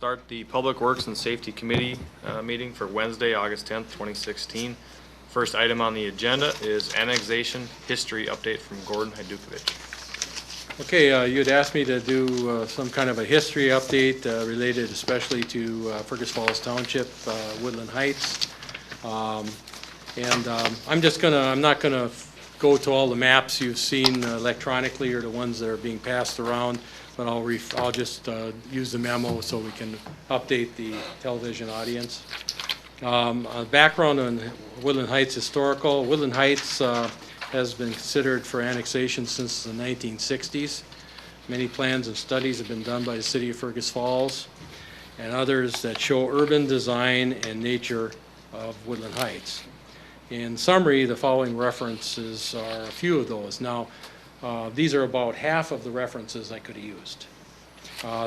Start the Public Works and Safety Committee meeting for Wednesday, August 10th, 2016. First item on the agenda is annexation history update from Gordon Hajdukovic. Okay, you'd asked me to do some kind of a history update related especially to Fergus Falls Township, Woodland Heights. I'm not gonna go to all the maps you've seen electronically or the ones that are being passed around, but I'll just use the memo so we can update the television audience. Background on Woodland Heights historical. Woodland Heights has been considered for annexation since the 1960s. Many plans and studies have been done by the city of Fergus Falls and others that show urban design and nature of Woodland Heights. In summary, the following references are a few of those. Now, these are about half of the references I could have used.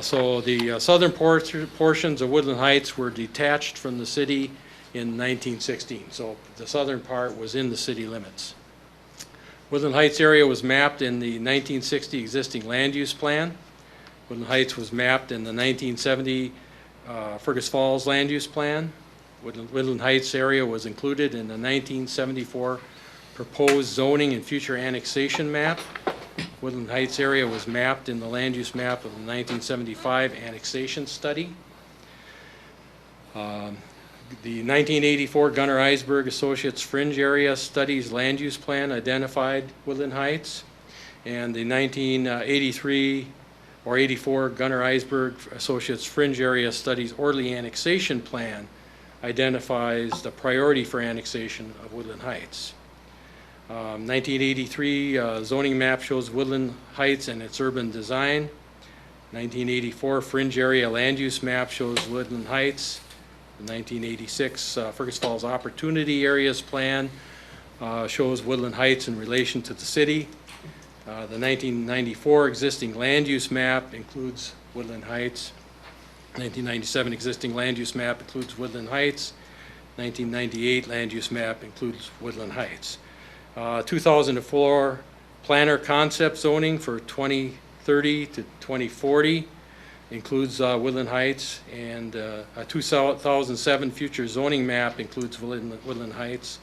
So the southern portions of Woodland Heights were detached from the city in 1916. So the southern part was in the city limits. Woodland Heights area was mapped in the 1960 existing land use plan. Woodland Heights was mapped in the 1970 Fergus Falls land use plan. Woodland Heights area was included in the 1974 proposed zoning and future annexation map. Woodland Heights area was mapped in the land use map of the 1975 annexation study. The 1984 Gunnar Eisberg Associates Fringe Area Studies Land Use Plan identified Woodland Heights, and the 1983 or 84 Gunnar Eisberg Associates Fringe Area Studies Orderly Annexation Plan identifies the priority for annexation of Woodland Heights. 1983 zoning map shows Woodland Heights and its urban design. 1984 Fringe Area Land Use map shows Woodland Heights. The 1986 Fergus Falls Opportunity Areas Plan shows Woodland Heights in relation to the city. The 1994 existing land use map includes Woodland Heights. 1997 existing land use map includes Woodland Heights. 1998 land use map includes Woodland Heights. 2004 planner concept zoning for 2030 to 2040 includes Woodland Heights, and a 2007 future zoning map includes Woodland Heights.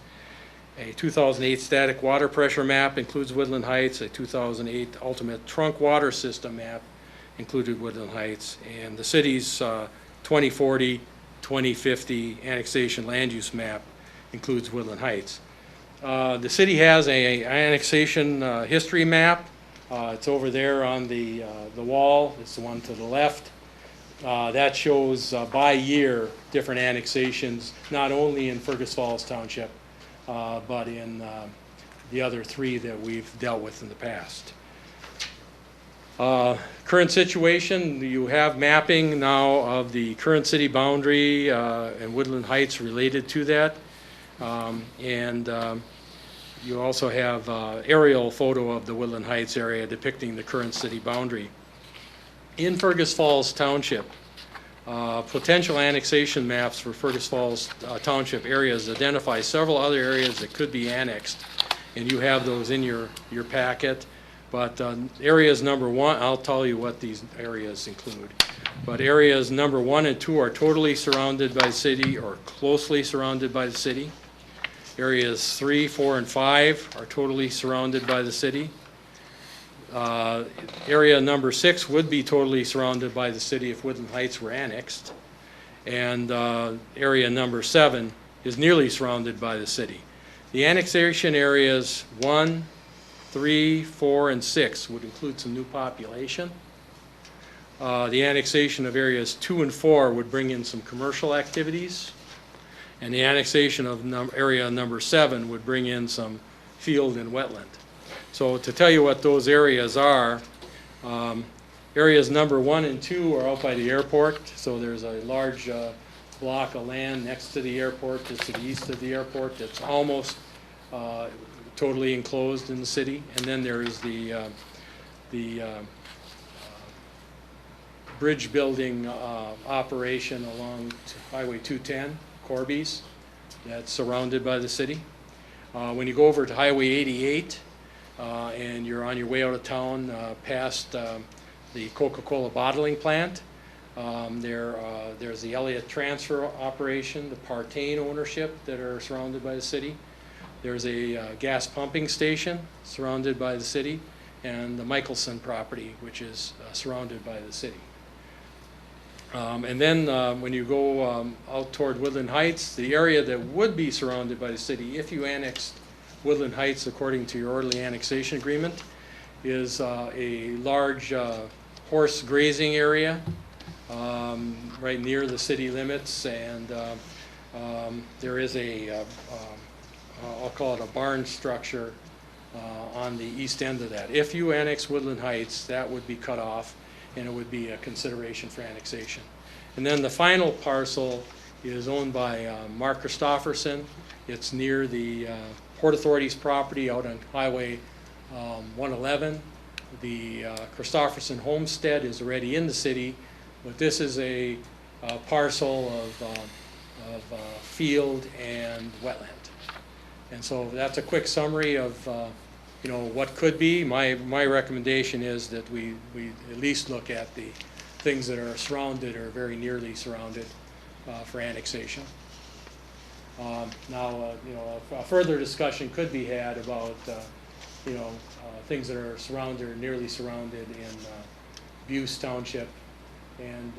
A 2008 static water pressure map includes Woodland Heights. A 2008 ultimate trunk water system map included Woodland Heights, and the city's 2040, 2050 annexation land use map includes Woodland Heights. The city has an annexation history map. It's over there on the wall. It's the one to the left. That shows by year different annexations, not only in Fergus Falls Township, but in the other three that we've dealt with in the past. Current situation, you have mapping now of the current city boundary and Woodland Heights related to that. You also have aerial photo of the Woodland Heights area depicting the current city boundary. In Fergus Falls Township, potential annexation maps for Fergus Falls Township areas identify several other areas that could be annexed, and you have those in your packet. But areas number one, I'll tell you what these areas include. But areas number 1 and 2 are totally surrounded by the city or closely surrounded by the city. Areas 3, 4, and 5 are totally surrounded by the city. Area number 6 would be totally surrounded by the city if Woodland Heights were annexed. And area number 7 is nearly surrounded by the city. The annexation areas 1, 3, 4, and 6 would include some new population. The annexation of areas 2 and 4 would bring in some commercial activities. And the annexation of area number 7 would bring in some field and wetland. So to tell you what those areas are, areas number 1 and 2 are out by the airport. So there's a large block of land next to the airport, just to the east of the airport, that's almost totally enclosed in the city. And then there is the bridge building operation along Highway 210. Corby's, that's surrounded by the city. When you go over to Highway 88 and you're on your way out of town past the Coca-Cola bottling plant, There's the Elliott transfer operation, the Partain ownership that are surrounded by the city. There's a gas pumping station surrounded by the city, and the Michelson property, which is surrounded by the city. And then when you go out toward Woodland Heights, the area that would be surrounded by the city if you annexed Woodland Heights according to your orderly annexation agreement is a large horse grazing area right near the city limits, and there is I'll call it a barn structure on the east end of that. If you annex Woodland Heights, that would be cut off, and it would be a consideration for annexation. And then the final parcel is owned by Mark Christofferson. It's near the Port Authority's property out on Highway 111. The Christofferson homestead is already in the city, but this is a parcel of field and wetland. And so that's a quick summary of what could be. My recommendation is that we at least look at the things that are surrounded or very nearly surrounded for annexation. Now, a further discussion could be had about things that are surrounded or nearly surrounded in Buse Township and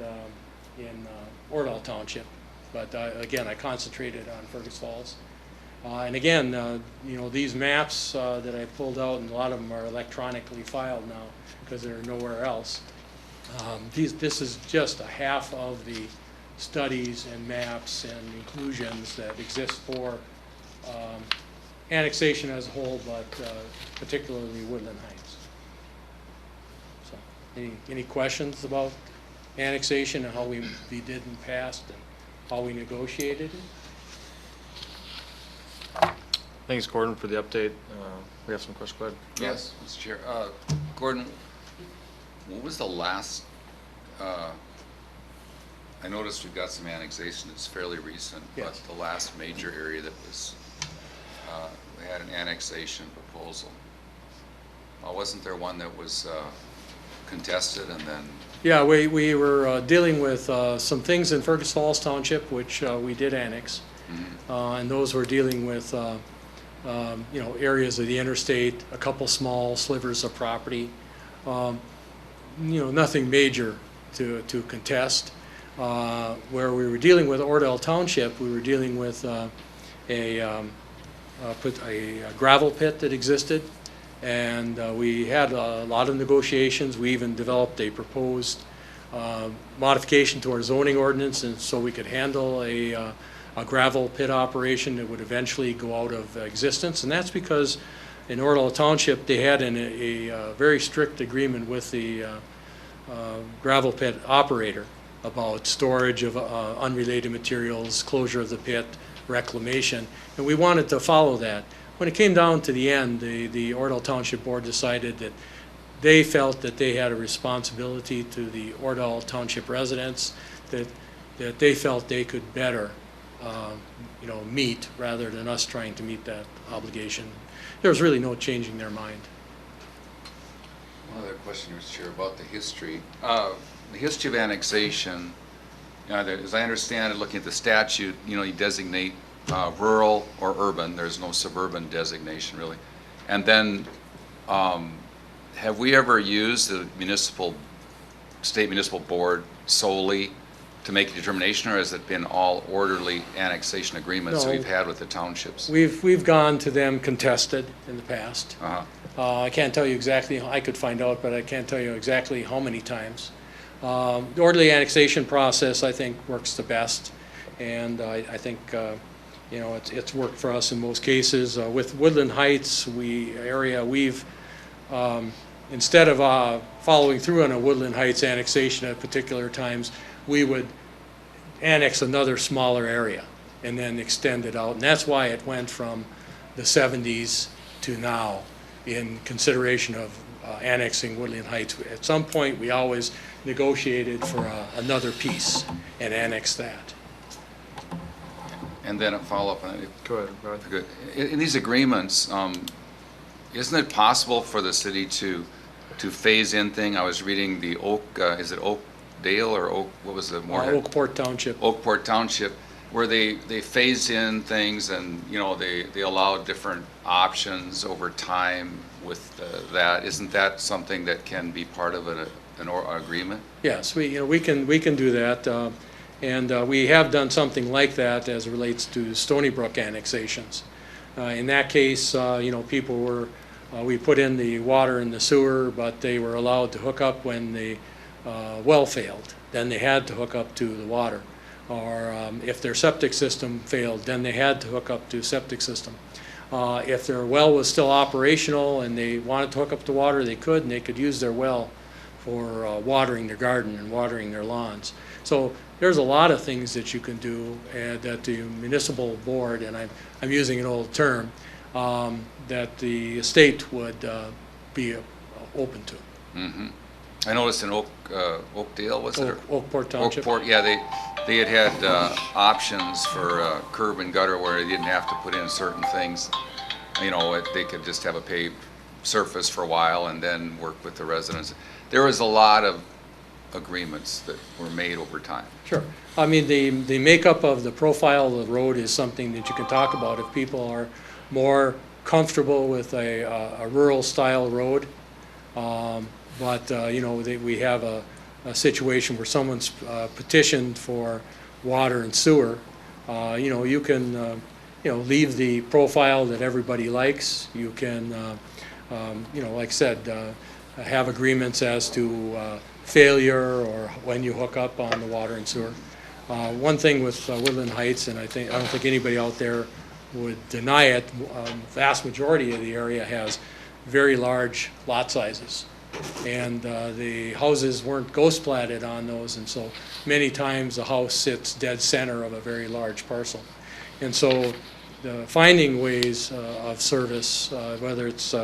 in Ordall Township. But again, I concentrated on Fergus Falls. And again, these maps that I pulled out, and a lot of them are electronically filed now because they're nowhere else. This is just a half of the studies and maps and inclusions that exist for annexation as a whole, but particularly Woodland Heights. So, any questions about annexation and how we did in the past and how we negotiated it? Thanks, Gordon, for the update. We have some questions. Go ahead. Yes, Mr. Chair. Gordon, what was the last, I noticed we've got some annexation that's fairly recent, yes, but the last major area that was, we had an annexation proposal. Wasn't there one that was contested and then? Yeah, we were dealing with some things in Fergus Falls Township, which we did annex. Mm-hmm. And those were dealing with areas of the interstate, a couple small slivers of property, nothing major to contest. Where we were dealing with Ordall Township, we were dealing with a gravel pit that existed, and we had a lot of negotiations. We even developed a proposed modification to our zoning ordinance, and so we could handle a gravel pit operation that would eventually go out of existence. And that's because in Ordall Township they had a very strict agreement with the gravel pit operator about storage of unrelated materials, closure of the pit, reclamation, and we wanted to follow that. When it came down to the end, the Ordall Township Board decided that they felt that they had a responsibility to the Ordall Township residents that they felt they could better meet rather than us trying to meet that obligation. There was really no changing their mind. One other question, Mr. Chair, about the history. The history of annexation, as I understand it, looking at the statute, you designate rural or urban. There's no suburban designation, really. And then, have we ever used the state municipal board solely to make a determination, or has it been all orderly annexation agreements that we've had with the townships? We've gone to them contested in the past. I can't tell you exactly. I could find out, but I can't tell you exactly how many times. The orderly annexation process, I think, works the best, and I think it's worked for us in most cases. With Woodland Heights we've instead of following through on a Woodland Heights annexation at particular times, we would annex another smaller area and then extend it out. And that's why it went from the 70s to now in consideration of annexing Woodland Heights. At some point, we always negotiated for another piece and annexed that. And then a follow-up on it. Go ahead. Good. In these agreements, isn't it possible for the city to phase in thing? I was reading the Oak, is it Oak Oakdale or Oak, what was the more? Oakport Township. Oakport Township, where they phase in things and, you know, they allow different options over time with that. Isn't that something that can be part of an agreement? Yes, we can do that, and we have done something like that as it relates to Stony Brook annexations. In that case, people were, we put in the water and the sewer, but they were allowed to hook up when the well failed. Then they had to hook up to the water. Or if their septic system failed, then they had to hook up to septic system. If their well was still operational and they wanted to hook up to water, they could, and they could use their well for watering their garden and watering their lawns. So there's a lot of things that you can do that the municipal board, and I'm using an old term, that the state would be open to. Mm-hmm. I noticed in Oakdale, was it? Oakport Township. Oakport, yeah, they had options for curb and gutter where they didn't have to put in certain things. They could just have a paved surface for a while and then work with the residents. There was a lot of agreements that were made over time. Sure. I mean, the makeup of the profile of the road is something that you can talk about. If people are more comfortable with a rural style road, we have a situation where someone's petitioned for water and sewer. You can leave the profile that everybody likes. You can like I said, have agreements as to failure or when you hook up on the water and sewer. One thing with Woodland Heights, and I don't think anybody out there would deny it, vast majority of the area has very large lot sizes. And the houses weren't ghost platted on those, and so many times the house sits dead center of a very large parcel. And so finding ways of service, whether it's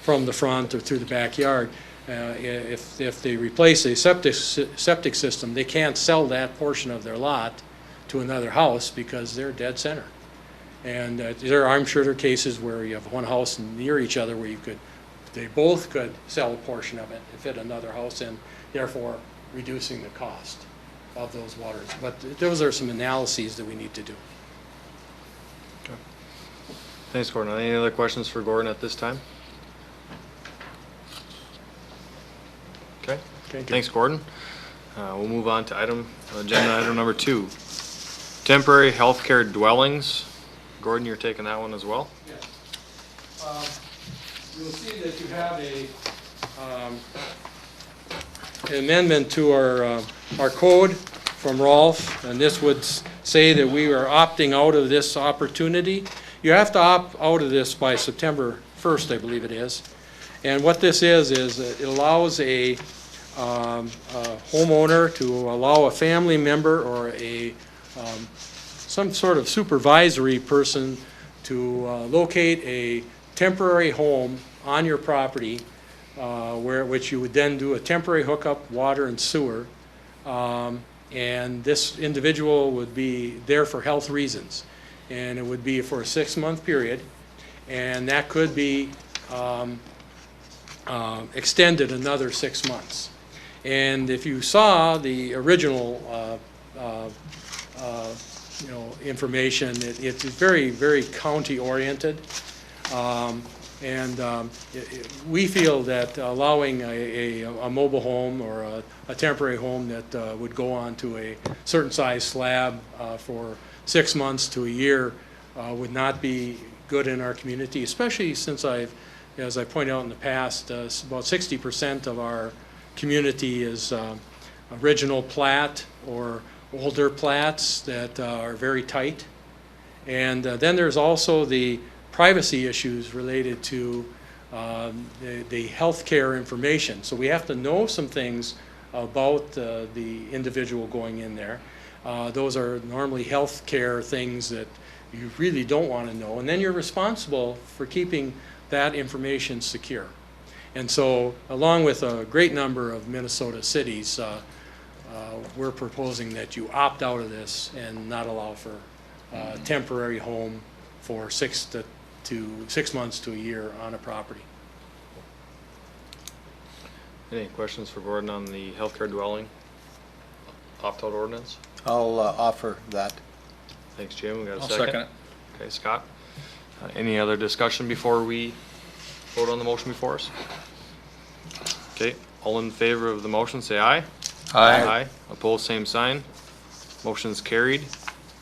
from the front or through the backyard, if they replace a septic system, they can't sell that portion of their lot to another house because they're dead center. And I'm sure there are cases where you have one house near each other where they both could sell a portion of it and fit another house in, therefore reducing the cost of those waters. But those are some analyses that we need to do. Okay. Thanks, Gordon. Any other questions for Gordon at this time? Okay. Thanks, Gordon. We'll move on to agenda item number 2. Temporary healthcare dwellings. Gordon, you're taking that one as well? Yes. You'll see that you have an amendment to our code from Rolf, and this would say that we are opting out of this opportunity. You have to opt out of this by September 1st, I believe it is. And what this is it allows a homeowner to allow a family member or some sort of supervisory person to locate a temporary home on your property, which you would then do a temporary hookup, water and sewer, and this individual would be there for health reasons, and it would be for a 6-month period, and that could be extended another 6 months. And if you saw the original information, it's very, very county oriented. We feel that allowing a mobile home or a temporary home that would go onto a certain size slab for 6 months to a year would not be good in our community, especially since as I pointed out in the past, about 60% of our community is original plat or older plats that are very tight. And then there's also the privacy issues related to the healthcare information. So we have to know some things about the individual going in there. Those are normally healthcare things that you really don't want to know. And then you're responsible for keeping that information secure. And so along with a great number of Minnesota cities, we're proposing that you opt out of this and not allow for temporary home for 6 months to a year on a property. Any questions for Gordon on the healthcare dwelling? opt-out ordinance? I'll offer that. Thanks, Jim. We got a I'll second? second it. Okay, Scott. Any other discussion before we vote on the motion before us? Okay, all in favor of the motion, say aye. Aye. Opposed, same sign. Motion's carried.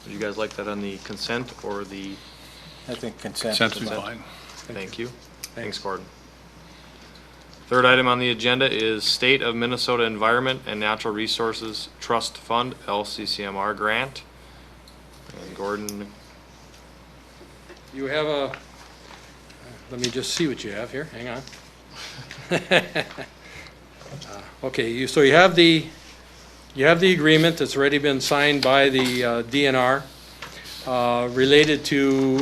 Would you guys like that on the consent or the, I think consent. Consent is is fine. thank you. Thanks, Gordon. Third item on the agenda is State of Minnesota Environment and Natural Resources Trust Fund, LCCMR grant. And Gordon, You have a, let me just see what you have here, hang on. Okay, so you have the agreement that's already been signed by the DNR related to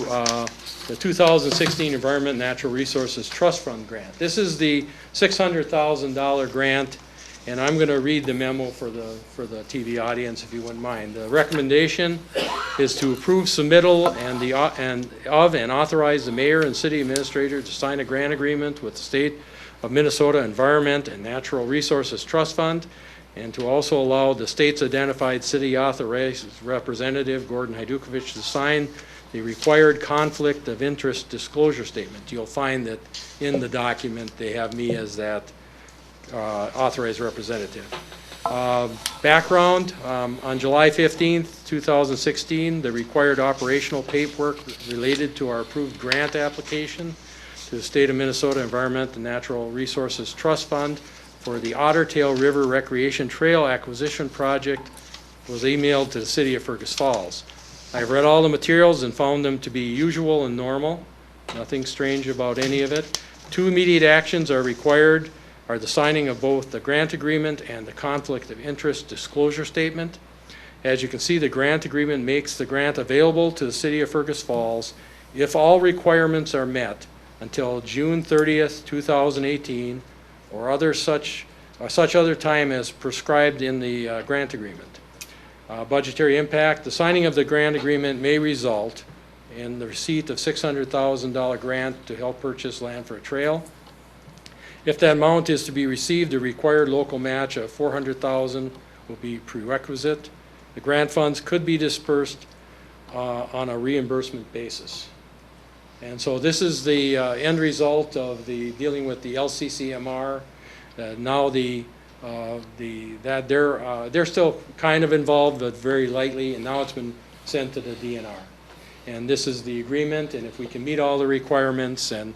the 2016 Environment and Natural Resources Trust Fund grant. This is the $600,000 grant, and I'm going to read the memo for the TV audience, if you wouldn't mind. The recommendation is to approve submittal and authorize the mayor and city administrator to sign a grant agreement with the State of Minnesota Environment and Natural Resources Trust Fund, and to also allow the state's identified city authorized representative, Gordon Hajdukovic, to sign the required conflict of interest disclosure statement. You'll find that in the document they have me as that authorized representative. Background, on July 15th, 2016, the required operational paperwork related to our approved grant application to the State of Minnesota Environment and Natural Resources Trust Fund for the Otter Tail River Recreation Trail Acquisition Project was emailed to the City of Fergus Falls. I've read all the materials and found them to be usual and normal. Nothing strange about any of it. Two immediate actions are required, are the signing of both the grant agreement and the conflict of interest disclosure statement. As you can see, the grant agreement makes the grant available to the City of Fergus Falls if all requirements are met until June 30th, 2018, or such other time as prescribed in the grant agreement. Budgetary impact, the signing of the grant agreement may result in the receipt of $600,000 grant to help purchase land for a trail. If that amount is to be received, the required local match of $400,000 will be prerequisite. The grant funds could be dispersed on a reimbursement basis. And so this is the end result of the dealing with the LCCMR. Now they're still kind of involved, but very lightly, and now it's been sent to the DNR. And this is the agreement, and if we can meet all the requirements and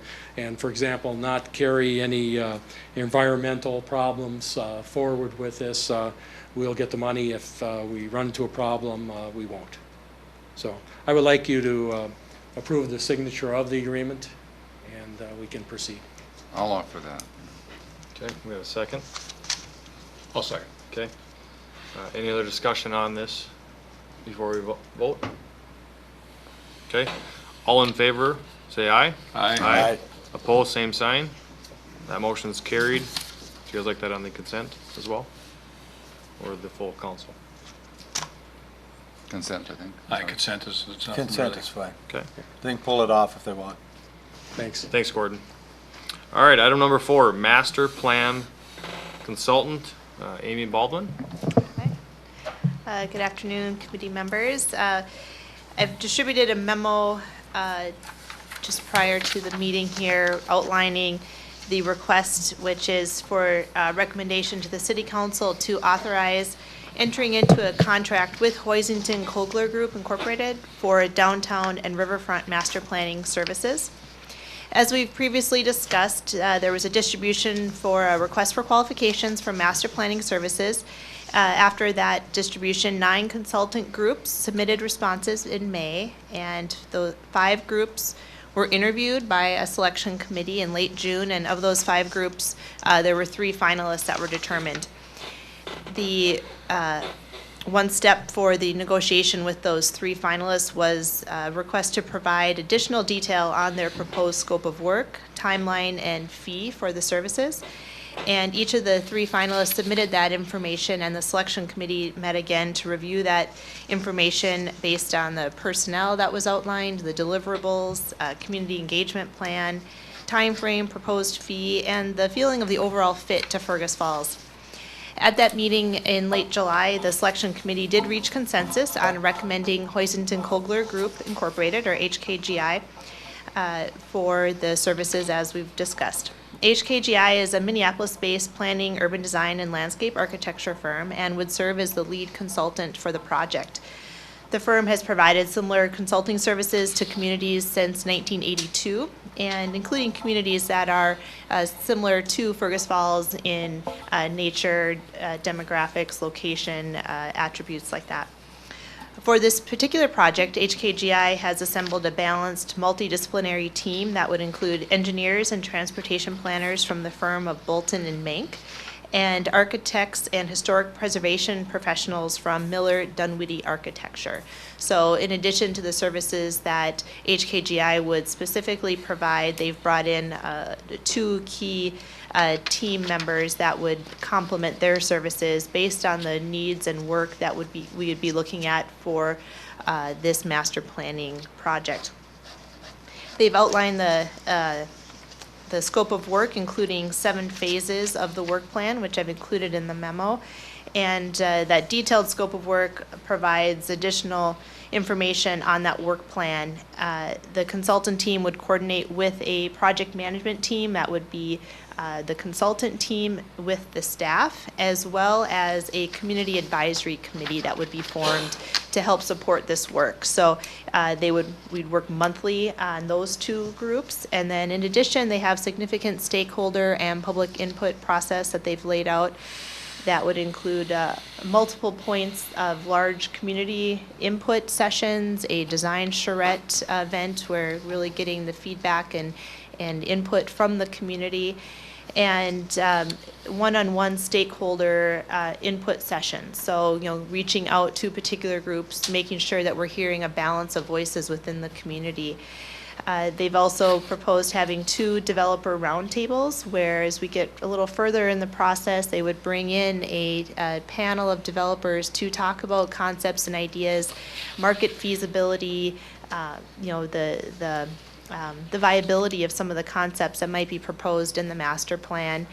for example, not carry any environmental problems forward with this, we'll get the money. If we run into a problem, we won't. So I would like you to approve the signature of the agreement, and we can proceed. I'll offer that. okay, we have a second. I'll second. Okay. Any other discussion on this before we vote? Okay. All in favor, say aye. Aye. Opposed, same sign. That motion is carried. Do you guys like that on the consent as well? Or the full council? Consent, I think. Consent is, it's not Consent really. is fine. Okay. They can pull it off if they want. Thanks. Thanks, Gordon. All right, item number 4, master plan consultant, Amy Baldwin. Good afternoon, committee members. I've distributed a memo just prior to the meeting here outlining the request, which is for recommendation to the City Council to authorize entering into a contract with Hoisington Kogler Group Incorporated for downtown and riverfront master planning services. As we've previously discussed, there was a distribution for a request for qualifications for master planning services. After that distribution, 9 consultant groups submitted responses in May, and the 5 groups were interviewed by a selection committee in late June, and of those 5 groups, there were 3 finalists that were determined. The one step for the negotiation with those 3 finalists was a request to provide additional detail on their proposed scope of work, timeline, and fee for the services. And each of the 3 finalists submitted that information, and the selection committee met again to review that information based on the personnel that was outlined, the deliverables, community engagement plan, time frame, proposed fee, and the feeling of the overall fit to Fergus Falls. At that meeting in late July, the selection committee did reach consensus on recommending Hoyzington Kogler Group Incorporated, or HKGI, for the services as we've discussed. HKGI is a Minneapolis-based planning, urban design, and landscape architecture firm and would serve as the lead consultant for the project. The firm has provided similar consulting services to communities since 1982, and including communities that are similar to Fergus Falls in nature, demographics, location, attributes like that. For this particular project, HKGI has assembled a balanced multidisciplinary team that would include engineers and transportation planners from the firm of Bolton and Mank, and architects and historic preservation professionals from Miller Dunwoody Architecture. So in addition to the services that HKGI would specifically provide, they've brought in 2 key team members that would complement their services based on the needs and work that we would be looking at for this master planning project. They've outlined the scope of work, including 7 phases of the work plan, which I've included in the memo. And that detailed scope of work provides additional information on that work plan. The consultant team would coordinate with a project management team that would be the consultant team with the staff, as well as a community advisory committee that would be formed to help support this work. So we'd work monthly on those 2 groups, and then in addition, they have significant stakeholder and public input process that they've laid out. That would include multiple points of large community input sessions, a design charrette event where really getting the feedback and input from the community, and one-on-one stakeholder input sessions. So, reaching out to particular groups, making sure that we're hearing a balance of voices within the community. They've also proposed having 2 developer roundtables, where as we get a little further in the process, they would bring in a panel of developers to talk about concepts and ideas, market feasibility, the viability of some of the concepts that might be proposed in the master plan,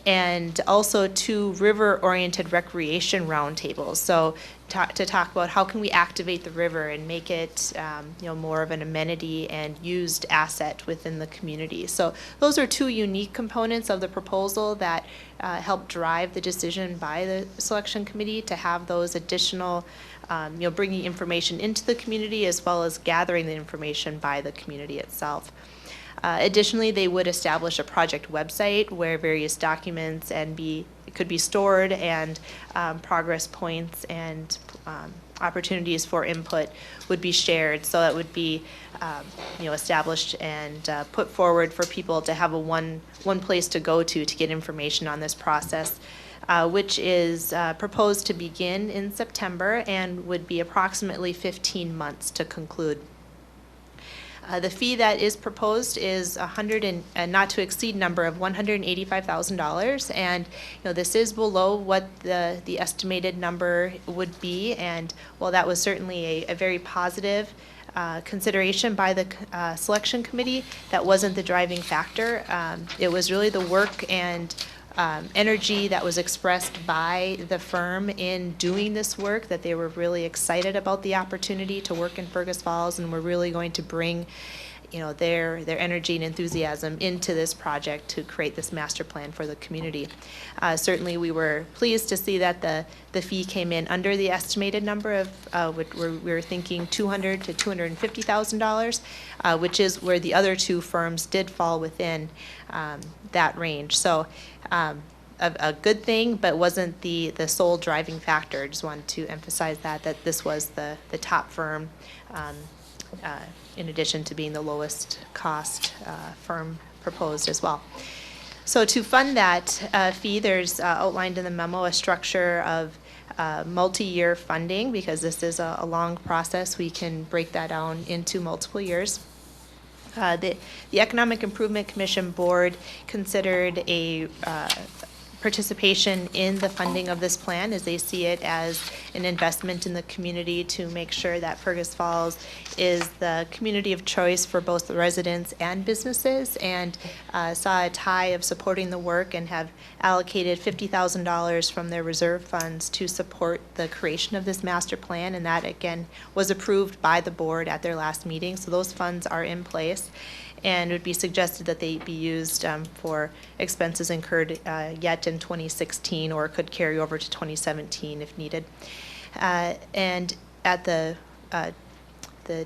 and also 2 river-oriented recreation roundtables. So to talk about how can we activate the river and make it more of an amenity and used asset within the community. So those are 2 unique components of the proposal that help drive the decision by the selection committee to have those additional bringing information into the community as well as gathering the information by the community itself. Additionally, they would establish a project website where various documents could be stored, and progress points and opportunities for input would be shared. So that would be established and put forward for people to have one place to go to get information on this process, which is proposed to begin in September and would be approximately 15 months to conclude. The fee that is proposed is not to exceed number of $185,000, and this is below what the estimated number would be. And while that was certainly a very positive consideration by the selection committee, that wasn't the driving factor. It was really the work and energy that was expressed by the firm in doing this work, that they were really excited about the opportunity to work in Fergus Falls and were really going to bring their energy and enthusiasm into this project to create this master plan for the community. Certainly we were pleased to see that the fee came in under the estimated number of we were thinking $200,000 to $250,000, which is where the other 2 firms did fall within that range. So a good thing, but wasn't the sole driving factor. Just wanted to emphasize that this was the top firm, in addition to being the lowest cost firm proposed as well. So to fund that fee, there's outlined in the memo a structure of multi-year funding. Because this is a long process, we can break that down into multiple years. The Economic Improvement Commission Board considered a participation in the funding of this plan, as they see it as an investment in the community to make sure that Fergus Falls is the community of choice for both the residents and businesses, and saw a tie of supporting the work and have allocated $50,000 from their reserve funds to support the creation of this master plan, and that again was approved by the board at their last meeting, so those funds are in place. And it would be suggested that they be used for expenses incurred yet in 2016, or could carry over to 2017 if needed. And at the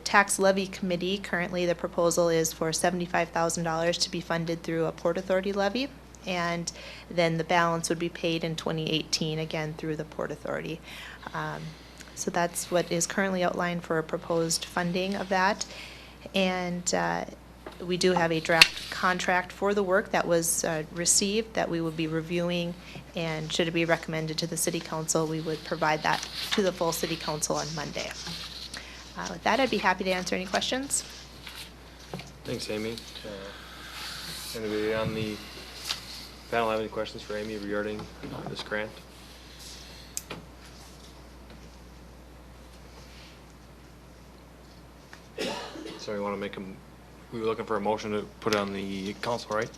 tax levy committee, currently the proposal is for $75,000 to be funded through a Port Authority levy, and then the balance would be paid in 2018, again through the Port Authority. So that's what is currently outlined for a proposed funding of that. And we do have a draft contract for the work that was received that we will be reviewing, and should it be recommended to the City Council, we would provide that to the full City Council on Monday. With that, I'd be happy to answer any questions. Thanks, Amy. Anybody on the panel have any questions for Amy regarding this grant? So we want to make them, we were looking for a motion to put it on the council, right?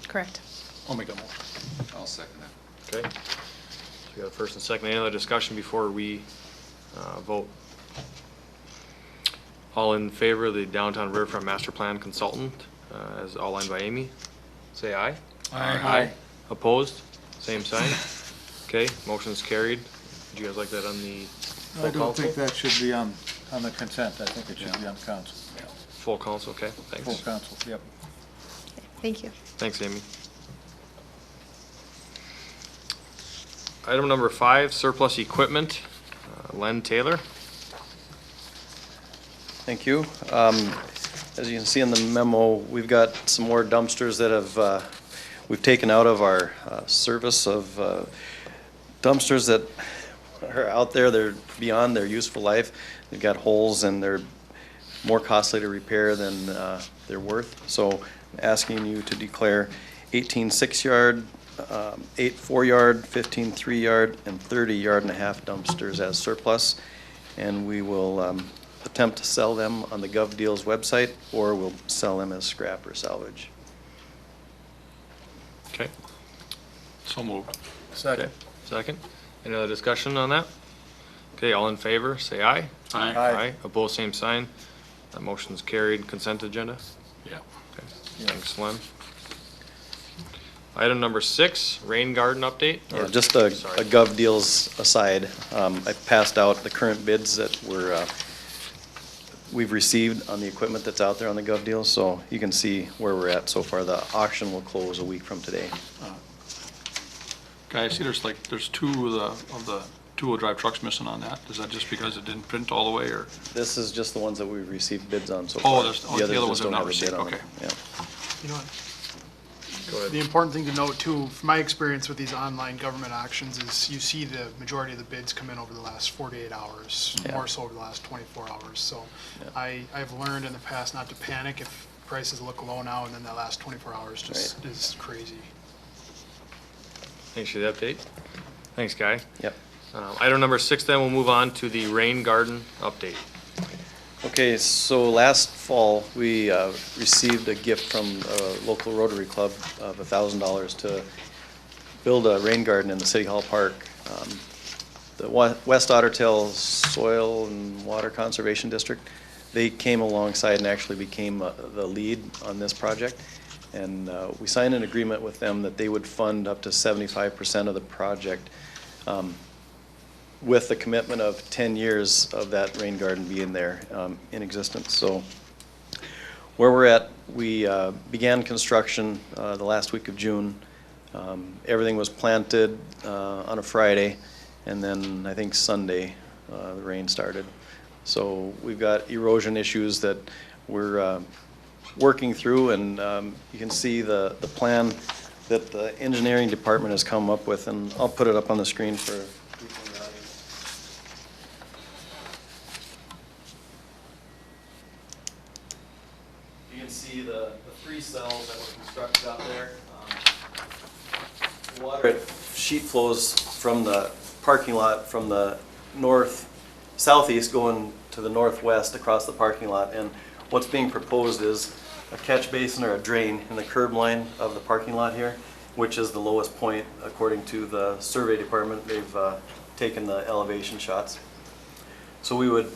Correct. I'll make a motion. I'll second that. Okay. So we got a first and second. Any other discussion before we vote? All in favor of the downtown riverfront master plan consultant, as outlined by Amy, say aye. Aye. Opposed? Same sign. Okay, motion's carried. Would you guys like that on the full I don't council? think that should be on the consent. I think it should be on council. Full council, okay, Full thanks. council, yep. Thank you. Thanks, Amy. Item number 5, surplus equipment. Len Taylor. Thank you. As you can see in the memo, we've got some more dumpsters that have, we've taken out of our service of dumpsters that are out there. They're beyond their useful life. They've got holes and they're more costly to repair than they're worth. So I'm asking you to declare 18 6-yard, 8 4-yard, 15 3-yard, and 30 yard-and-a-half dumpsters as surplus. And we will attempt to sell them on the GovDeals website, or we'll sell them as scrap or salvage. Okay. So moved. Okay. Second. Any other discussion on that? Okay, all in favor, say aye. Aye. Aye. Opposed, same sign. That motion's carried. Consent agenda? Yeah. Okay. Thanks, Len. Item number 6, rain garden update? Yeah, Or- just a sorry. GovDeals aside, I passed out the current bids that we've received on the equipment that's out there on the GovDeals, so you can see where we're at so far. The auction will close a week from today. Okay, I see there's two of the two-wheel drive trucks missing on that. Is that just because it didn't print all the way, or? This is just the ones that we've received bids on so Oh, far. there's- The the other others ones just have don't not have a bid received, on them. okay. Yeah. You know, Go ahead. the important thing to note too, from my experience with these online government auctions, is you see the majority of the bids come in over the last 48 hours, Yeah. more so over the last 24 hours. So Yeah. I've learned in the past not to panic if prices look low now and then that last 24 hours just Right. is crazy. Thanks for the update. Thanks, Guy. Yep. Item number 6, then we'll move on to the rain garden update. Okay, so last fall, we received a gift from a local Rotary Club of $1,000 to build a rain garden in the City Hall Park. The West Otter Tail Soil and Water Conservation District, they came alongside and actually became the lead on this project. And we signed an agreement with them that they would fund up to 75% of the project, with the commitment of 10 years of that rain garden being there in existence. So where we're at, we began construction the last week of June. Everything was planted on a Friday, and then I think Sunday the rain started. So we've got erosion issues that we're working through, and you can see the plan that the engineering department has come up with, and I'll put it up on the screen for people in the audience. You can see the 3 cells that were constructed out there. Water sheet flows from the parking lot from the southeast going to the northwest across the parking lot. And what's being proposed is a catch basin or a drain in the curb line of the parking lot here, which is the lowest point according to the survey department. They've taken the elevation shots. So we would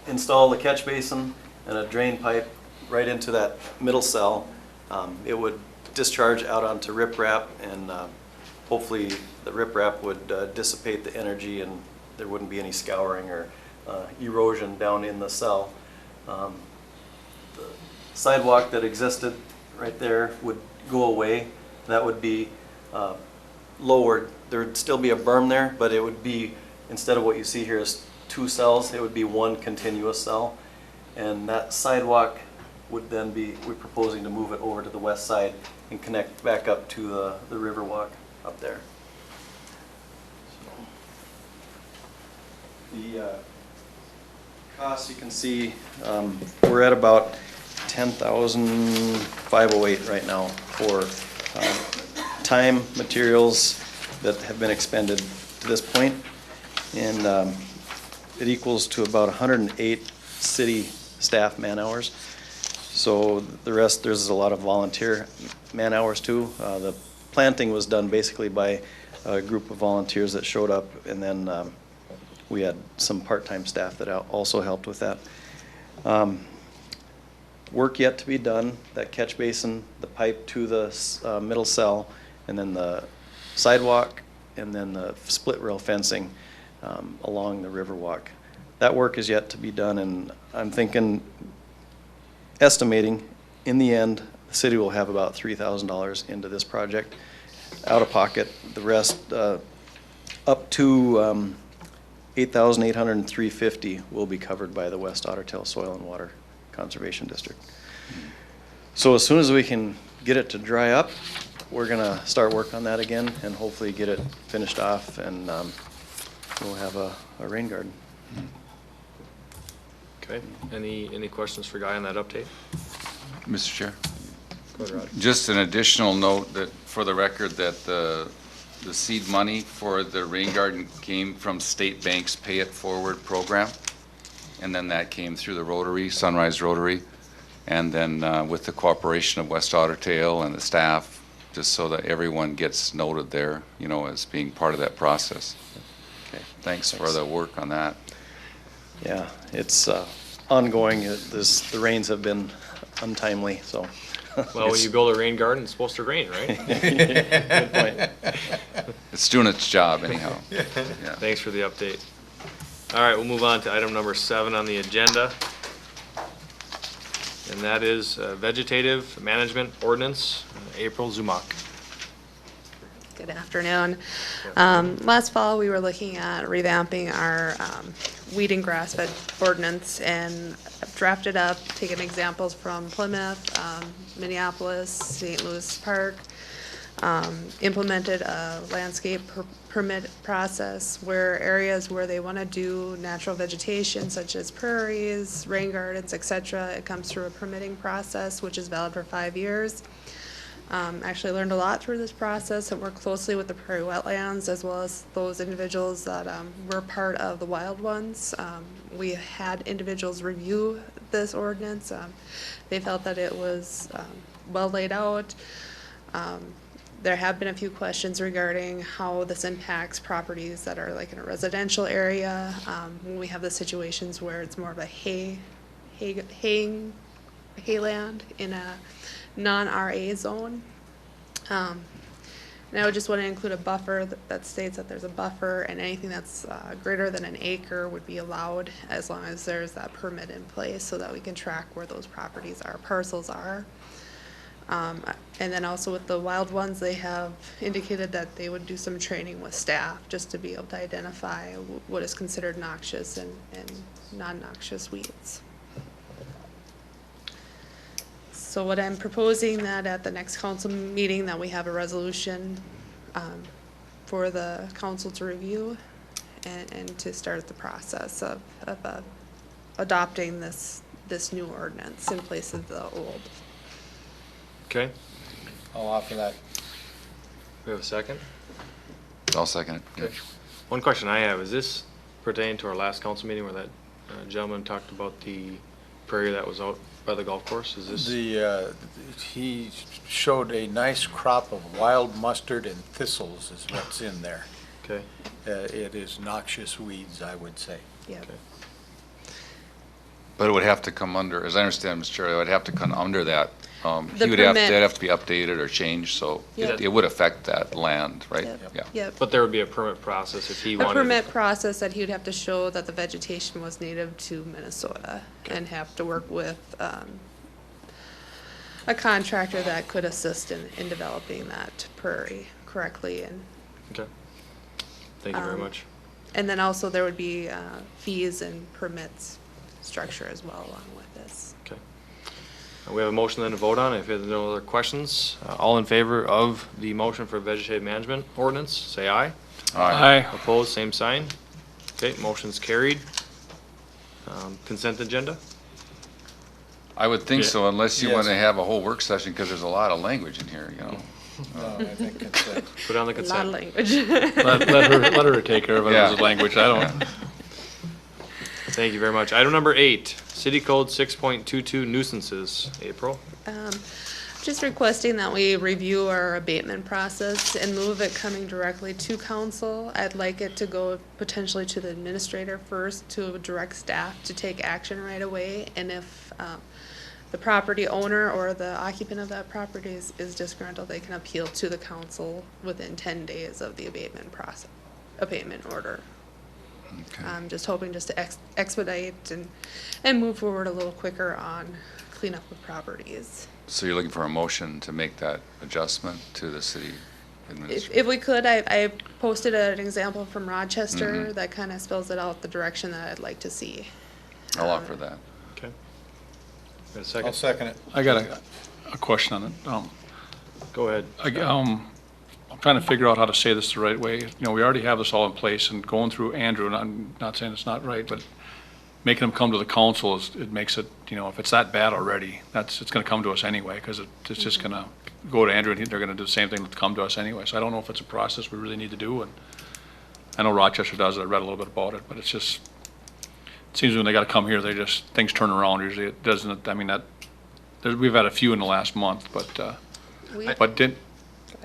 install the catch basin and a drain pipe right into that middle cell. It would discharge out onto riprap, and hopefully the riprap would dissipate the energy and there wouldn't be any scouring or erosion down in the cell. The sidewalk that existed right there would go away. That would be lowered. There would still be a berm there, but it would be, instead of what you see here is 2 cells, it would be 1 continuous cell. And that sidewalk would then be, we're proposing to move it over to the west side and connect back up to the river walk up there. The costs you can see, we're at about $10,508 right now for time, materials that have been expended to this point. And it equals to about 108 city staff man hours. So the rest, there's a lot of volunteer man hours too. The planting was done basically by a group of volunteers that showed up, and then we had some part-time staff that also helped with that. Work yet to be done, that catch basin, the pipe to the middle cell, and then the sidewalk, and then the split rail fencing along the river walk. That work is yet to be done, and I'm estimating in the end, the city will have about $3,000 into this project out of pocket. The rest, up to $8,800 and $350 will be covered by the West Otter Tail Soil and Water Conservation District. So as soon as we can get it to dry up, we're gonna start work on that again and hopefully get it finished off, and we'll have a rain garden. Okay, any questions for Guy on that update? Mr. Chair? Go ahead, Rod. Just an additional note that, for the record, that the seed money for the rain garden came from State Bank's Pay It Forward program. And then that came through the Rotary, Sunrise Rotary. And then with the cooperation of West Otter Tail and the staff, just so that everyone gets noted there, you know, as being part of that process. Okay. Thanks for the work on that. Yeah, it's ongoing. The rains have been untimely, so. Well, when you build a rain garden, it's supposed to rain, right? Good point. It's doing its job anyhow. Yeah. Thanks for the update. All right, we'll move on to item number 7 on the agenda. And that is vegetative management ordinance, April Zumak. Good afternoon. Last fall, we were looking at revamping our weed and grass fed ordinance, and drafted up, taken examples from Plymouth, Minneapolis, St. Louis Park, implemented a landscape permit process where areas where they want to do natural vegetation such as prairies, rain gardens, etc., it comes through a permitting process which is valid for 5 years. Actually learned a lot through this process and worked closely with the prairie wetlands as well as those individuals that were part of the wild ones. We had individuals review this ordinance. They felt that it was well laid out. There have been a few questions regarding how this impacts properties that are like in a residential area. When we have the situations where it's more of a hayland in a non-RA zone. And I would just want to include a buffer that states that there's a buffer, and anything that's greater than an acre would be allowed as long as there's that permit in place so that we can track where those properties are, parcels are. And then also with the wild ones, they have indicated that they would do some training with staff just to be able to identify what is considered noxious and non-noxious weeds. So what I'm proposing that at the next council meeting that we have a resolution for the council to review and to start the process of adopting this new ordinance in place of the old. Okay, I'll offer that. We have a second? I'll second it. Okay. One question I have, is this pertaining to our last council meeting where that gentleman talked about the prairie that was out by the golf course? Is this? He showed a nice crop of wild mustard and thistles is what's in there. Okay. It is noxious weeds, I would say. Yep. Okay. But it would have to come under, as I understand, Mr. Chair, it would have to come under that. The He would have, permit- that'd have to be updated or changed, so Yep. it would affect that land, right? Yep. Yeah. Yep. But there would be a permit process if he A wanted. permit process that he would have to show that the vegetation was native to Minnesota and have to work with a contractor that could assist in developing that prairie correctly. Okay. Thank you very much. And then also there would be fees and permits structure as well along with this. Okay. We have a motion then to vote on. If there's no other questions, all in favor of the motion for vegetative management ordinance, say aye. Aye. Opposed, same sign. Okay, motion's carried. Consent agenda? I would think Yeah. so, unless you Yes. want to have a whole work session, because there's a lot of language in here, you know. No, I think consent. Put on the A lot of consent. language. Let her take care of it Yeah. as a language, I don't. Thank you very much. Item number 8, City Code 6.22 nuisances. April? Just requesting that we review our abatement process and move it coming directly to council. I'd like it to go potentially to the administrator first to direct staff to take action right away. And if the property owner or the occupant of that property is disgruntled, they can appeal to the council within 10 days of the abatement process, abatement order. Okay. I'm just hoping just to expedite and move forward a little quicker on cleanup of properties. So you're looking for a motion to make that adjustment to the city administrator? If we could, I posted an example from Rochester Mhm. that kind of spells it out the direction that I'd like to see. I'll offer that. Okay. Got a I'll second? second it. I got a question on it. Go ahead. I'm trying to figure out how to say this the right way. You know, we already have this all in place, and going through Andrew, and I'm not saying it's not right, but making them come to the council it makes it, you know, if it's that bad already, it's gonna come to us anyway, because it's just gonna go to Andrew, and they're gonna do the same thing, come to us anyway. So I don't know if it's a process we really need to do, and I know Rochester does it. I read a little bit about it, but it's just, it seems when they gotta come here, things turn around. Usually it doesn't, I mean, we've had a few in the last month, but Go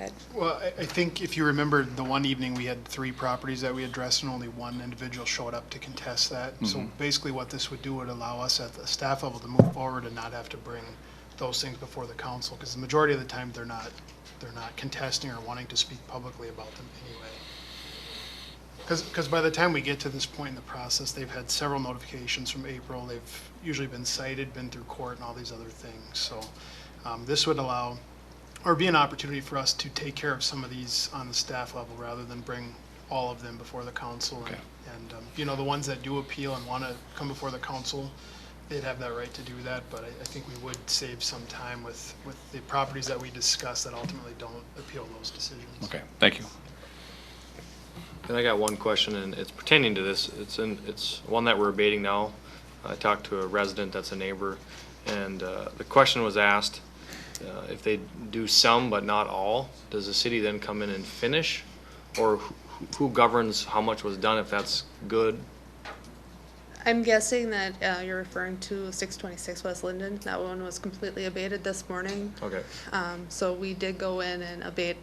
ahead. Well, I think if you remember, the one evening, we had 3 properties that we addressed, and only one individual showed up to contest that. So basically what this would do would allow us at the staff level to move forward and not have to bring those things before the council, because the majority of the time, they're not contesting or wanting to speak publicly about them anyway. Because by the time we get to this point in the process, they've had several notifications from April. They've usually been cited, been through court, and all these other things. So this would allow, or be an opportunity for us to take care of some of these on the staff level rather than bring all of them before the council. Okay. And you know, the ones that do appeal and want to come before the council, they'd have that right to do that, but I think we would save some time with the properties that we discuss that ultimately don't appeal those decisions. okay, thank you. And I got one question, and it's pertaining to this. It's one that we're abating now. I talked to a resident that's a neighbor, and the question was asked, if they do some but not all, does the city then come in and finish? Or who governs how much was done, if that's good? I'm guessing that you're referring to 626 West Linden. That one was completely abated this morning. Okay. So we did go in and abate,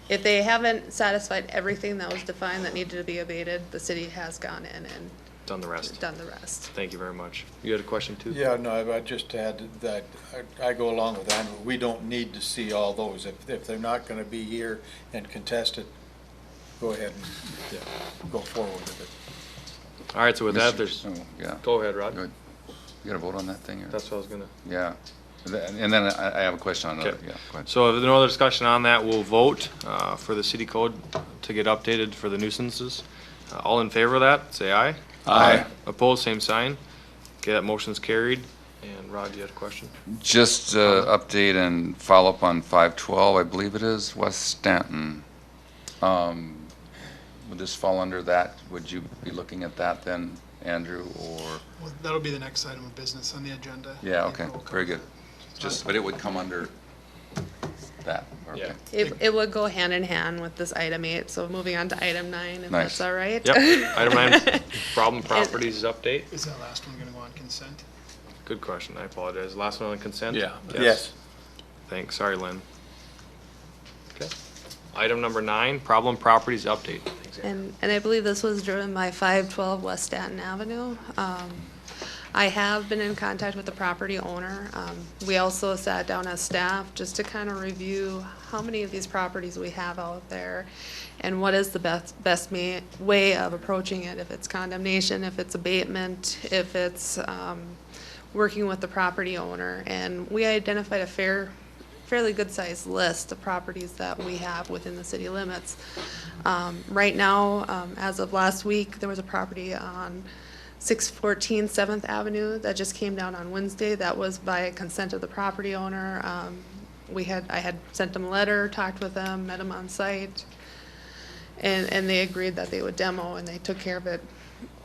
if they haven't satisfied everything that was defined that needed to be abated, the city has gone in and Done the rest. done the rest. Thank you very much. You had a question too? Yeah, no, I just add that I go along with Andrew. We don't need to see all those. If they're not gonna be here and contest it, go ahead and go forward with it. All right, so with that, Mr. there's, Oh, yeah. go ahead, Rod. Good. You got to vote on that thing? Or? That's what I was gonna. Yeah. And then I have a question on another, Okay. yeah, go ahead. So if there's no other discussion on that, we'll vote for the city code to get updated for the nuisances. All in favor of that, say aye. Aye. Opposed, same sign. Okay, that motion's carried. And Rod, you had a question? Just update and follow up on 512, I believe it is, West Stanton. Would this fall under that? Would you be looking at that then, Andrew, or? Well, that'll be the next item of business on the agenda. Yeah, I think okay, we'll cover very good. that. Just, but it would come under that, okay. Yeah. It would go hand in hand with this item 8, so moving on to item 9, if Nice. that's all right. Yep. Item 9, problem properties update. Is that last one gonna go on consent? Good question. I apologize. Last one on consent? Yeah. Yes. Thanks. Sorry, Lynn. Okay. Item number 9, problem properties update. Thanks, Ann. And I believe this was driven by 512 West Stanton Avenue. I have been in contact with the property owner. We also sat down as staff just to kind of review how many of these properties we have out there and what is the best way of approaching it, if it's condemnation, if it's abatement, if it's working with the property owner. And we identified a fairly good-sized list of properties that we have within the city limits. Right now, as of last week, there was a property on 614 7th Avenue that just came down on Wednesday. That was by consent of the property owner. I had sent them a letter, talked with them, met them on site, and they agreed that they would demo, and they took care of it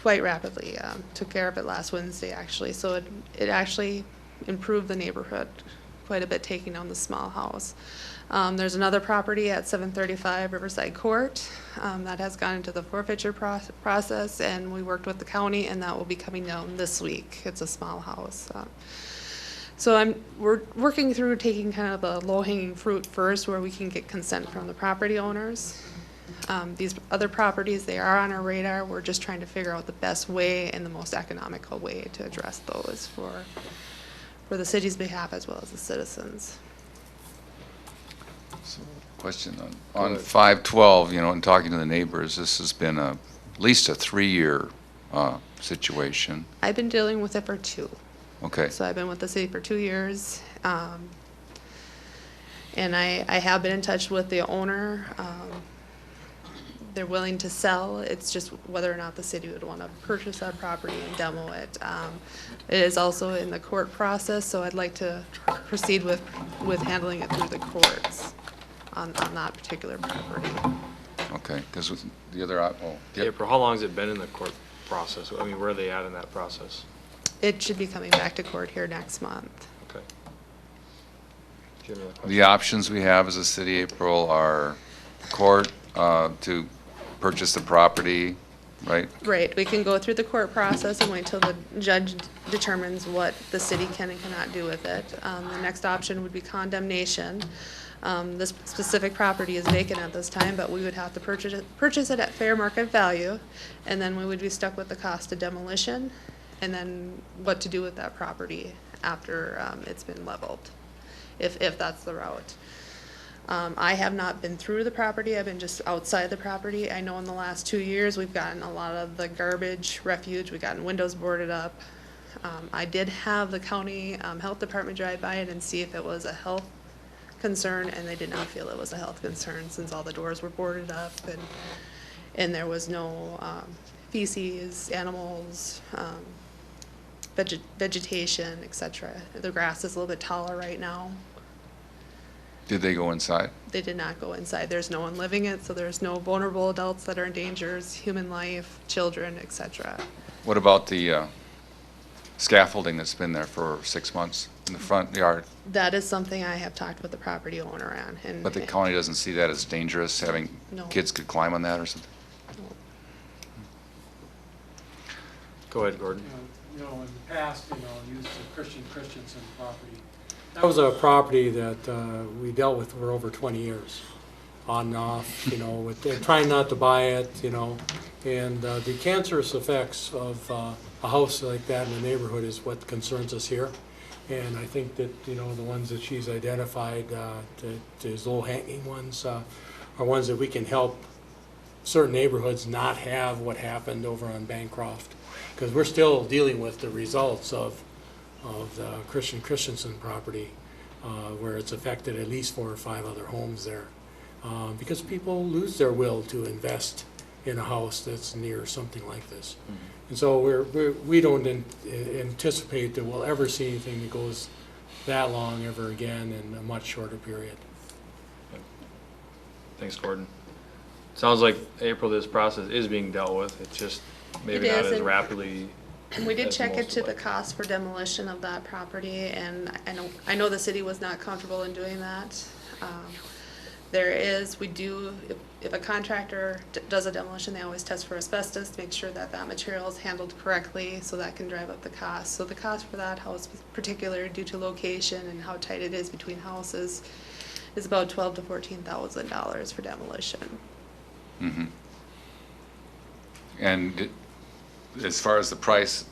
quite rapidly. Took care of it last Wednesday, actually. So it actually improved the neighborhood quite a bit, taking down the small house. There's another property at 735 Riverside Court that has gone into the forfeiture process, and we worked with the county, and that will be coming down this week. It's a small house. So we're working through taking kind of the low-hanging fruit first, where we can get consent from the property owners. These other properties, they are on our radar. We're just trying to figure out the best way and the most economical way to address those for the city's behalf as well as the citizens. Question on 512, in talking to the neighbors, this has been at least a 3-year situation. I've been dealing with it for 2. Okay, So I've been with the city for 2 years. And I have been in touch with the owner. They're willing to sell. It's just whether or not the city would want to purchase that property and demo it. It is also in the court process, so I'd like to proceed with handling it through the courts on that particular property. okay, because with the other, April, how long has it been in the court process? I mean, where are they at in that process? It should be coming back to court here next month. Okay. Do you have another question? the options we have as a city, April, are court to purchase the property, right? Right, we can go through the court process and wait till the judge determines what the city can and cannot do with it. The next option would be condemnation. This specific property is vacant at this time, but we would have to purchase it at fair market value, and then we would be stuck with the cost of demolition, and then what to do with that property after it's been leveled, if that's the route. I have not been through the property. I've been just outside the property. I know in the last 2 years, we've gotten a lot of the garbage, refuge. We've gotten windows boarded up. I did have the county health department drive by it and see if it was a health concern, and they did not feel it was a health concern since all the doors were boarded up and there was no feces, animals, vegetation, etc. The grass is a little bit taller right now. Did they go inside? They did not go inside. There's no one living it, so there's no vulnerable adults that are in danger, human life, children, etc. What about the scaffolding that's been there for 6 months in the front yard? That is something I have talked with the property owner on. And But the county doesn't see that as dangerous, having No. kids could climb on that or something? Go ahead, Gordon. In the past, used the Christensen property. That was a property that we dealt with for over 20 years, on and off, with trying not to buy it, and the cancerous effects of a house like that in the neighborhood is what concerns us here. And I think that, the ones that she's identified, as low-hanging ones, are ones that we can help certain neighborhoods not have what happened over on Bancroft. Because we're still dealing with the results of the Christensen property, where it's affected at least 4 or 5 other homes there. Because people lose their will to invest in a house that's near something like this. Mm-hmm. And so we don't anticipate that we'll ever see anything that goes that long ever again in a much shorter period. Thanks, Gordon. Sounds like, April, this process is being dealt with. It's just maybe It not is, as and- rapidly. And we did as check most into would the like. cost for demolition of that property, and I know the city was not comfortable in doing that. If a contractor does a demolition, they always test for asbestos to make sure that that material is handled correctly, so that can drive up the cost. So the cost for that house, particularly due to location and how tight it is between houses, is about $12,000 to $14,000 for demolition. Mm-hmm. And as far as the price,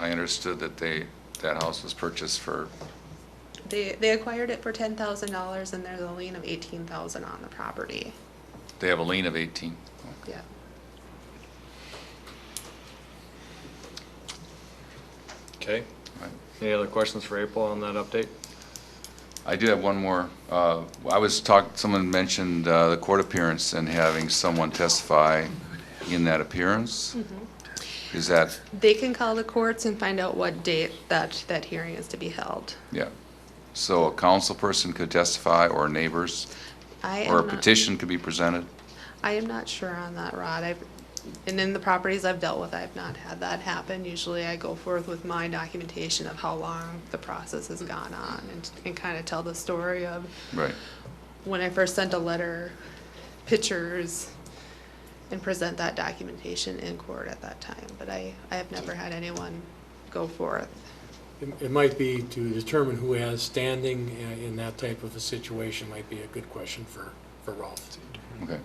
I understood that that house was purchased for, They acquired it for $10,000 and there's a lien of $18,000 on the property. they have a lien of 18. Yeah. Okay. Right. Any other questions for April on that update? I do have one more. Someone mentioned the court appearance and having someone testify in that appearance. Is that, They can call the courts and find out what date that hearing is to be held. yeah. So a council person could testify, or neighbors, or a petition could be presented? I am not sure on that, Rod. And in the properties I've dealt with, I've not had that happen. Usually I go forth with my documentation of how long the process has gone on and kind of tell the story of Right. when I first sent a letter, pictures, and present that documentation in court at that time. But I have never had anyone go forth. It might be to determine who has standing in that type of a situation might be a good question for Rolf. Okay.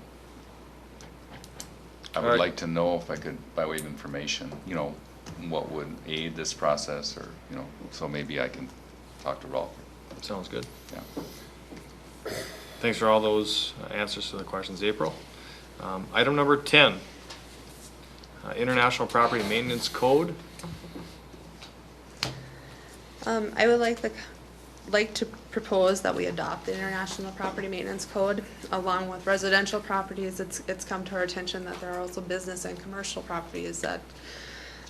I All would right. like to know if I could, by way of information, what would aid this process, or, so maybe I can talk to Rolf. Sounds good. Yeah. Thanks for all those answers to the questions, April. Item number 10, International Property Maintenance Code. I would like to propose that we adopt the International Property Maintenance Code. Along with residential properties, it's come to our attention that there are also business and commercial properties that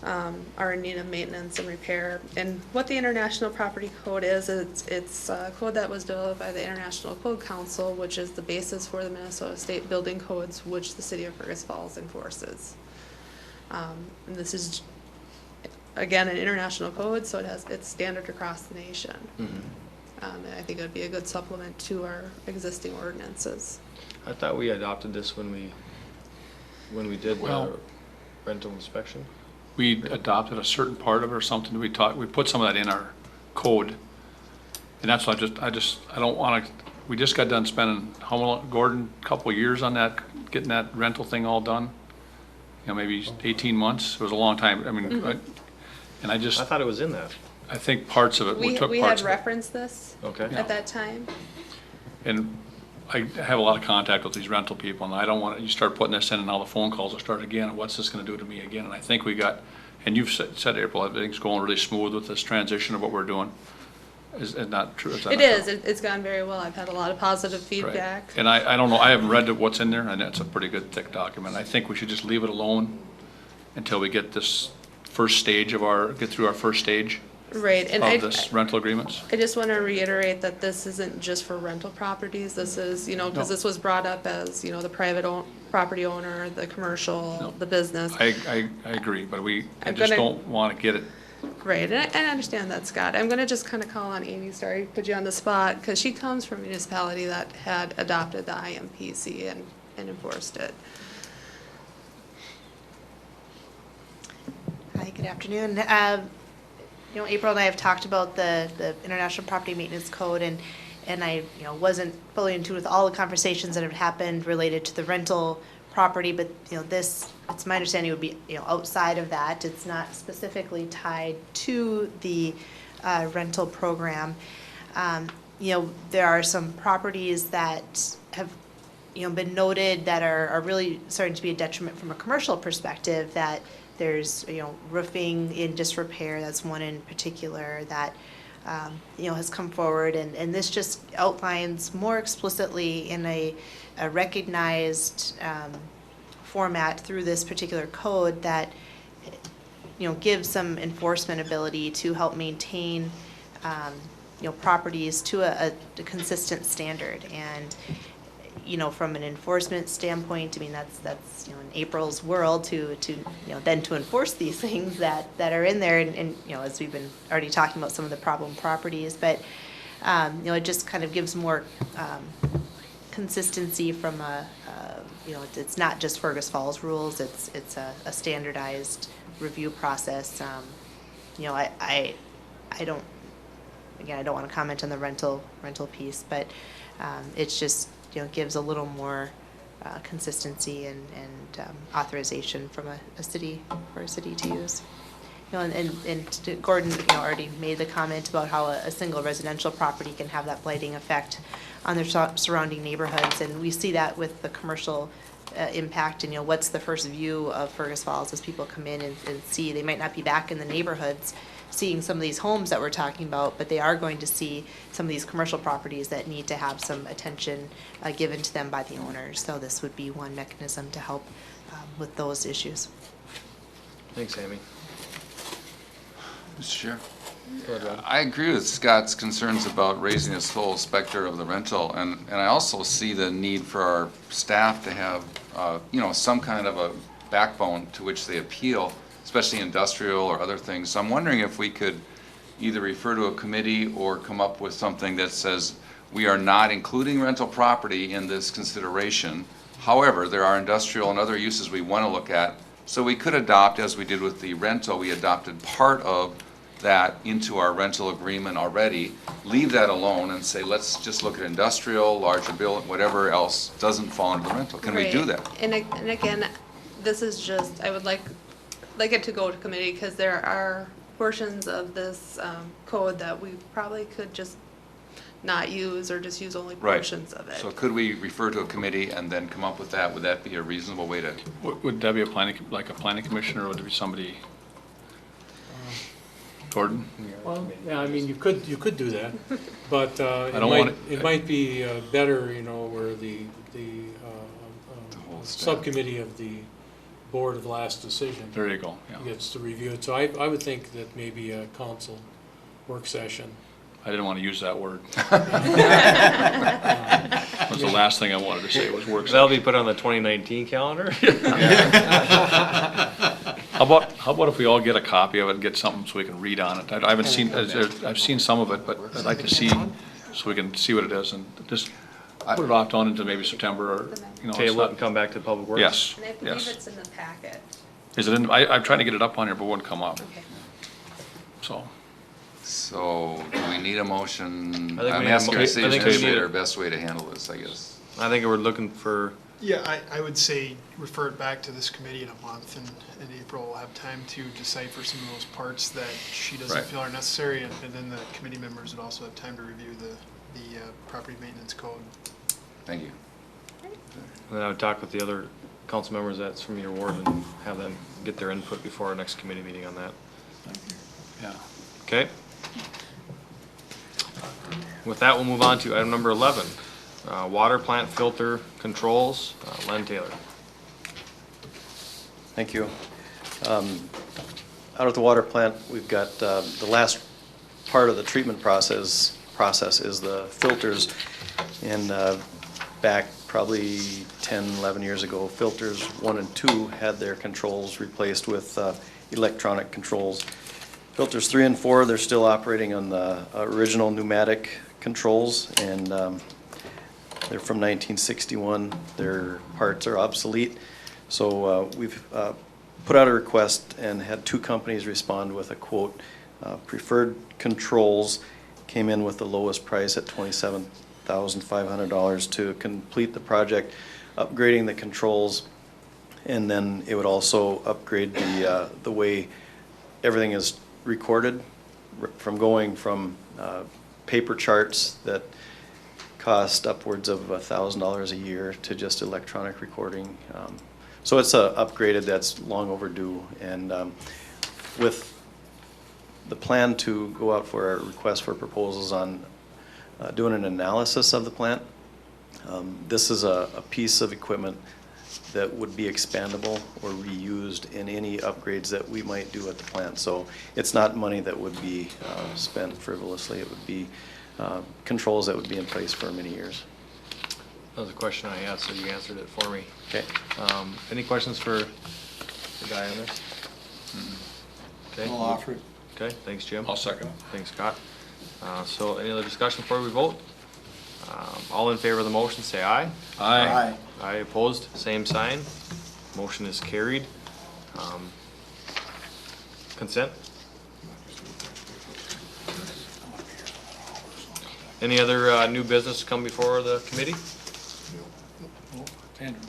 are in need of maintenance and repair. And what the International Property Code is, it's a code that was developed by the International Code Council, which is the basis for the Minnesota State Building Codes, which the city of Fergus Falls enforces. And this is, again, an international code, so it's standard across the nation. And I think it would be a good supplement to our existing ordinances. I thought we adopted this when we did the Well- rental inspection. We adopted a certain part of it or something, we put some of that in our code. And that's why I don't wanna, we just got done spending, how long, Gordon, a couple of years on that, getting that rental thing all done? Maybe 18 months, it was a long time, and I thought it was in that. I think parts of it, we took We parts had of it. referenced this Okay. at that time. And I have a lot of contact with these rental people, and I don't want, you start putting this in and all the phone calls will start again, and what's this gonna do to me again? And I think we got, and you've said, April, everything's going really smooth with this transition of what we're doing. Is it not true? Is that It not is, true? it's gone very well. I've had a lot of positive Right. feedback. And I don't know, I haven't read what's in there, and it's a pretty good thick document. I think we should just leave it alone until we get this first stage get through our first stage Right, and of this rental agreements. I just want to reiterate that this isn't just for rental properties. This is, because No. this was brought up as, the private property owner, the commercial, No. the business. I agree, but I I'm just gonna- don't want to get it. Right, and I understand that, Scott. I'm going to just kind of call on Amy, sorry, put you on the spot, because she comes from a municipality that had adopted the IMPC and enforced it. Hi, good afternoon. April and I have talked about the International Property Maintenance Code, and I, wasn't fully in tune with all the conversations that have happened related to the rental property, but, this, it's my understanding, would be, outside of that. It's not specifically tied to the rental program. There are some properties that have, been noted that are really starting to be a detriment from a commercial perspective, that there's, roofing in disrepair. That's one in particular that, has come forward. And this just outlines more explicitly in a recognized format through this particular code that, gives some enforcement ability to help maintain, properties to a consistent standard. And, from an enforcement standpoint, I mean, that's in April's world to then to enforce these things that are in there, and as we've been already talking about some of the problem properties, but It just kind of gives more consistency from it's not just Fergus Falls rules, it's a standardized review process. I don't, again, I don't want to comment on the rental piece, but it's just, gives a little more consistency and authorization from a city, for a city to use. And Gordon, already made the comment about how a single residential property can have that blighting effect on their surrounding neighborhoods, and we see that with the commercial impact. And what's the first view of Fergus Falls as people come in and see? They might not be back in the neighborhoods seeing some of these homes that we're talking about, but they are going to see some of these commercial properties that need to have some attention given to them by the owners. So this would be one mechanism to help with those issues. Thanks, Amy. Mr. Chair. Go ahead, Rob. I agree with Scott's concerns about raising this whole specter of the rental, and I also see the need for our staff to have, some kind of a backbone to which they appeal, especially industrial or other things. So I'm wondering if we could either refer to a committee or come up with something that says we are not including rental property in this consideration. However, there are industrial and other uses we want to look at. So we could adopt, as we did with the rental, we adopted part of that into our rental agreement already, leave that alone and say, let's just look at industrial, larger building, whatever else doesn't fall into the rental. Can we do Right. that? And again, this is just, I would like it to go to committee, because there are portions of this code that we probably could just not use, or just use only Right. portions of it. So could we refer to a committee and then come up with that? Would that be a reasonable way to? Would that be a planning commissioner, or would it be somebody? Gordon? Well, yeah, I mean, you could do that, but don't it might be better, where the whole staff. subcommittee of the board of last decision There you go, yeah. gets to review it. So I would think that maybe a council work session. I didn't want to use that word. That was the last thing I wanted to say, was work That'll session. be put on the 2019 calendar. How about if we all get a copy of it and get something so we can read on it? I haven't seen, I've seen some of it, but I'd like to see, so we can see what it is, and just put it off on into maybe September, or, it's Table it not- and come back to Public Works. Yes, And I believe yes. it's in the packet. Is it in, I'm trying to get it up on here, but it wouldn't come up, Okay. so. So do we need a motion? I think we I'm need a asking mo- our I city think we need administrator a- best way to handle this, I guess. I think we're looking for, Yeah, I would say refer it back to this committee in a month, and April will have time to decipher some of those parts that she doesn't Right. feel are necessary, and then the committee members would also have time to review the property maintenance code. Thank you. and then I would talk with the other council members that's from your ward and have them get their input before our next committee meeting on that. Yeah. Okay? With that, we'll move on to item number 11, water plant filter controls. Len Taylor. Thank you. Out at the water plant, we've got the last part of the treatment process is the filters. And back probably 10, 11 years ago, filters 1 and 2 had their controls replaced with electronic controls. Filters 3 and 4, they're still operating on the original pneumatic controls, and they're from 1961. Their parts are obsolete. So we've put out a request and had 2 companies respond with a quote. Preferred Controls came in with the lowest price at $27,500 to complete the project, upgrading the controls, and then it would also upgrade the way everything is recorded, from going from paper charts that cost upwards of $1,000 a year to just electronic recording. So it's upgraded, that's long overdue, and with the plan to go out for a request for proposals on doing an analysis of the plant, this is a piece of equipment that would be expandable or reused in any upgrades that we might do at the plant. So it's not money that would be spent frivolously. It would be controls that would be in place for many years. That was a question I asked, so you answered it for me. Okay. Any questions for the guy on this? Okay. I'll offer it. Okay, thanks, Jim. I'll second it. Thanks, Scott. So any other discussion before we vote? All in favor of the motion, say aye. Aye. Aye opposed, same sign. Motion is carried. Consent? Any other new business to come before the committee?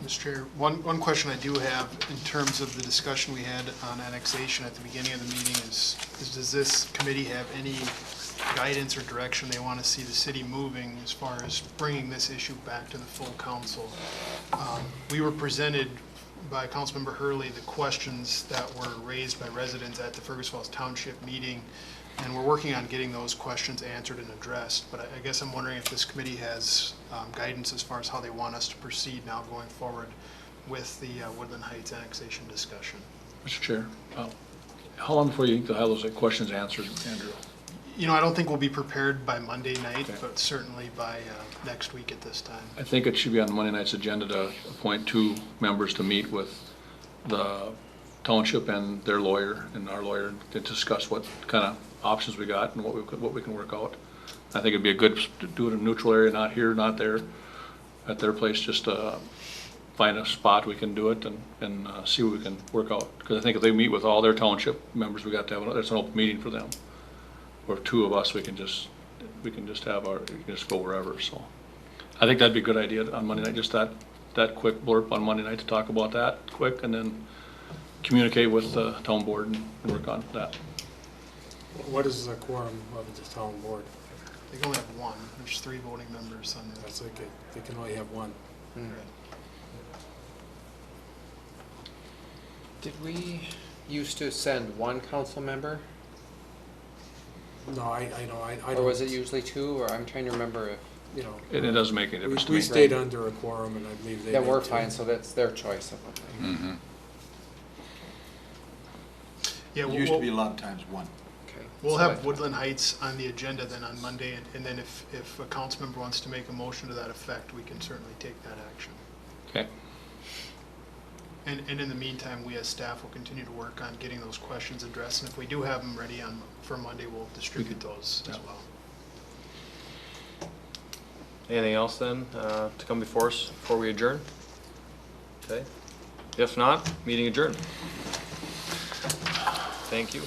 Mr. Chair, one question I do have in terms of the discussion we had on annexation at the beginning of the meeting is does this committee have any guidance or direction they want to see the city moving as far as bringing this issue back to the full council? We were presented by Councilmember Hurley the questions that were raised by residents at the Fergus Falls Township meeting, and we're working on getting those questions answered and addressed. But I guess I'm wondering if this committee has guidance as far as how they want us to proceed now going forward with the Woodland Heights annexation discussion. Mr. Chair, how long before you think they'll have those questions answered, Andrew? You know, I don't think we'll be prepared by Monday night, Okay. but certainly by next week at this time. I think it should be on Monday night's agenda to appoint 2 members to meet with the township and their lawyer and our lawyer to discuss what kind of options we got and what we can work out. I think it'd be a good to do it in a neutral area, not here, not there, at their place, just find a spot we can do it and see what we can work out. Because I think if they meet with all their township members, we got to have, there's an open meeting for them. Or 2 of us, we can just have we can just go wherever, so. I think that'd be a good idea on Monday night, just that quick blurb on Monday night to talk about that quick, and then communicate with the town board and work on that. What is the quorum of the town board? They can only have one. There's 3 voting members on the. That's okay, they can only have one. Did we used to send one council member? No, I know, I don't. Or was it usually 2, or I'm trying to remember if, You know, It doesn't make any difference to we me. stayed under a quorum, and I believe they yeah, did we're too. fine, so that's their choice of what they. Mm-hmm. Yeah, It used to be a lot of times one. Okay. We'll So have Woodland Heights on the agenda then on Monday, and then if a council member wants to make a motion to that effect, we can certainly take that action. Okay, And in the meantime, we as staff will continue to work on getting those questions addressed, and if we do have them ready for Monday, we'll distribute those as yeah. well. Anything else then to come before us before we adjourn? Okay. If not, meeting adjourned. Thank you.